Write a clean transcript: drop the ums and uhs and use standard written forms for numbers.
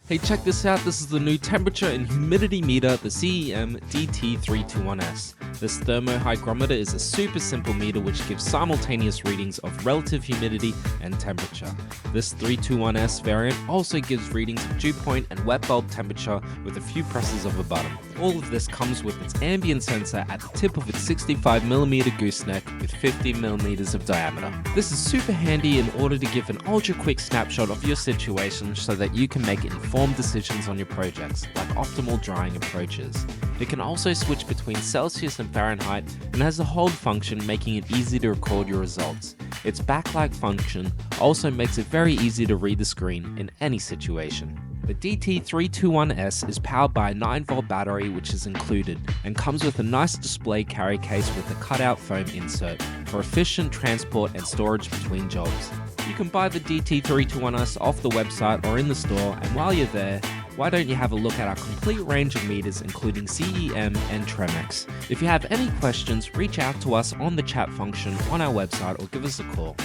Hey, check this out. This is the new temperature and humidity meter, the CEM DT-321s. This thermo-hygrometer is a super simple meter which gives simultaneous readings of relative humidity and temperature. This 321s variant also gives readings of dew point and wet bulb temperature with a few presses of a button. All of this comes with its ambient sensor at the tip of its 65mm gooseneck with 50mm of diameter. This is super handy in order to give an ultra quick snapshot of your situation so that you can make informed decisions on your projects, like optimal drying approaches. It can also switch between Celsius and Fahrenheit and has a hold function, making it easy to record your results. Its backlight function also makes it very easy to read the screen in any situation. The DT-321s is powered by a 9V battery which is included and comes with a nice display carry case with a cutout foam insert for efficient transport and storage between jobs. You can buy the DT-321s off the website or in the store, and while you're there, why don't you have a look at our complete range of meters including CEM and Tremex. If you have any questions, reach out to us on the chat function on our website or give us a call.